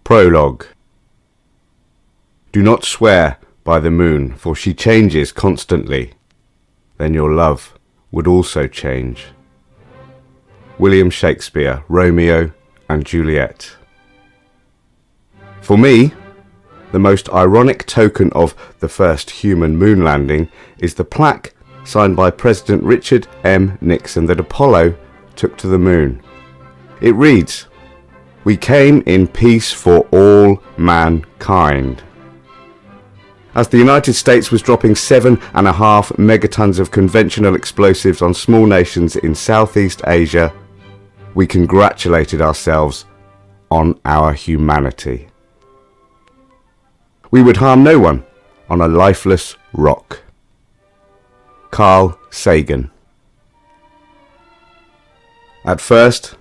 Prologue. Do not swear by the moon, for she changes constantly. Then your love would also change. William Shakespeare, Romeo and Juliet. For me, the most ironic token of the first human moon landing is the plaque signed by President Richard M. Nixon that Apollo took to the moon. It reads, "We came in peace for all mankind." As the United States was dropping 7.5 megatons of conventional explosives on small nations in Southeast Asia, we congratulated ourselves on our humanity. We would harm no one on a lifeless rock. Carl Sagan. At first,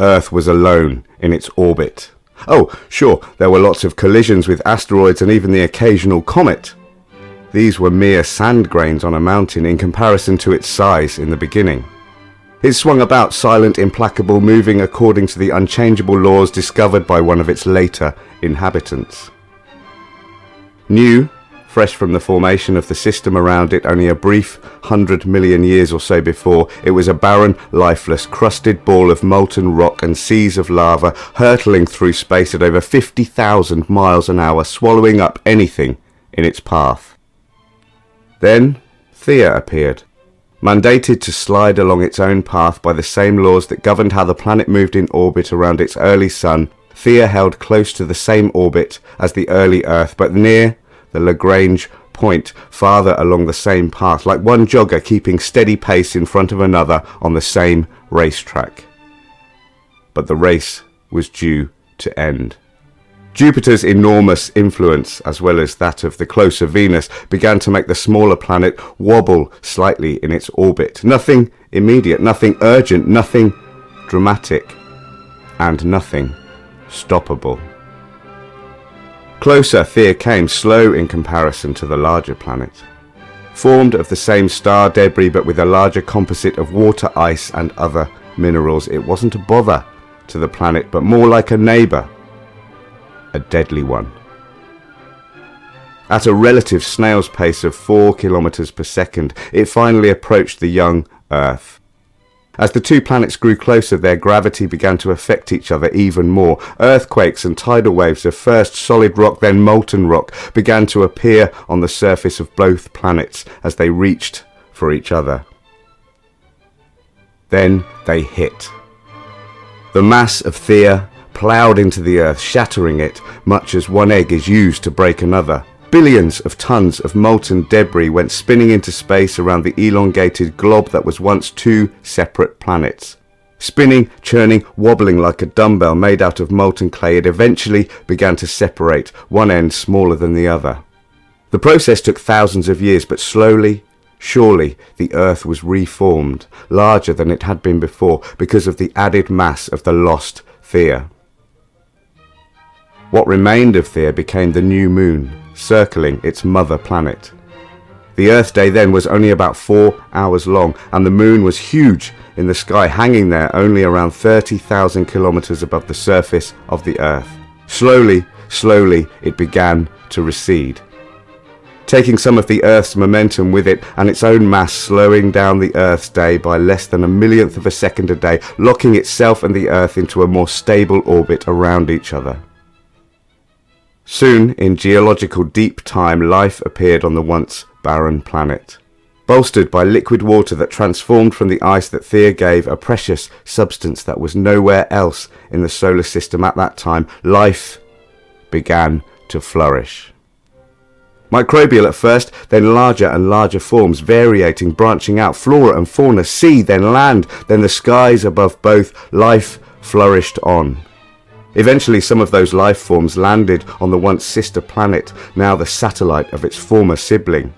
Earth was alone in its orbit. Oh, sure, there were lots of collisions with asteroids and even the occasional comet. These were mere sand grains on a mountain in comparison to its size in the beginning. It swung about, silent, implacable, moving according to the unchangeable laws discovered by one of its later inhabitants. New, fresh from the formation of the system around it only a brief 100 million years or so before, it was a barren, lifeless, crusted ball of molten rock and seas of lava hurtling through space at over 50,000 miles an hour, swallowing up anything in its path. Then Theia appeared, mandated to slide along its own path by the same laws that governed how the planet moved in orbit around its early sun. Theia held close to the same orbit as the early Earth, but near the Lagrange point, farther along the same path, like one jogger keeping steady pace in front of another on the same racetrack. But the race was due to end. Jupiter's enormous influence, as well as that of the closer Venus, began to make the smaller planet wobble slightly in its orbit. Nothing immediate, nothing urgent, nothing dramatic, and nothing stoppable. Closer Theia came, slow in comparison to the larger planet. Formed of the same star debris but with a larger composite of water, ice and other minerals, it wasn't a bother to the planet but more like a neighbour, a deadly one. At a relative snail's pace of 4 kilometers per second, it finally approached the young Earth. As the two planets grew closer, their gravity began to affect each other even more. Earthquakes and tidal waves of first solid rock, then molten rock, began to appear on the surface of both planets as they reached for each other. Then they hit. The mass of Theia ploughed into the Earth, shattering it, much as one egg is used to break another. Billions of tons of molten debris went spinning into space around the elongated glob that was once two separate planets. Spinning, churning, wobbling like a dumbbell made out of molten clay, it eventually began to separate, one end smaller than the other. The process took thousands of years, but slowly, surely, the Earth was reformed, larger than it had been before, because of the added mass of the lost Theia. What remained of Theia became the new moon, circling its mother planet. The Earth day then was only about 4 hours long, and the moon was huge in the sky, hanging there only around 30,000 kilometers above the surface of the Earth. Slowly, slowly, it began to recede, taking some of the Earth's momentum with it and its own mass, slowing down the Earth's day by less than a millionth of a second a day, locking itself and the Earth into a more stable orbit around each other. Soon, in geological deep time, life appeared on the once barren planet. Bolstered by liquid water that transformed from the ice that Theia gave, a precious substance that was nowhere else in the solar system at that time, life began to flourish. Microbial at first, then larger and larger forms, variating, branching out, flora and fauna, sea, then land, then the skies above both. Life flourished on. Eventually some of those life forms landed on the once sister planet, now the satellite of its former sibling.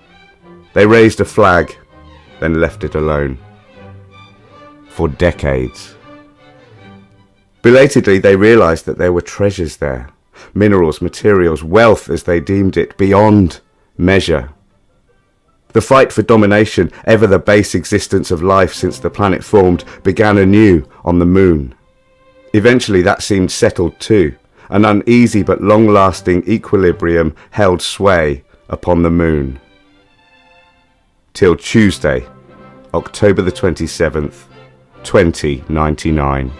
They raised a flag, then left it alone. For decades. Belatedly they realized that there were treasures there. Minerals, materials, wealth as they deemed it, beyond measure. The fight for domination, ever the base existence of life since the planet formed, began anew on the moon. Eventually that seemed settled too, An uneasy but long-lasting equilibrium held sway upon the moon. Till Tuesday, October the 27th, 2099.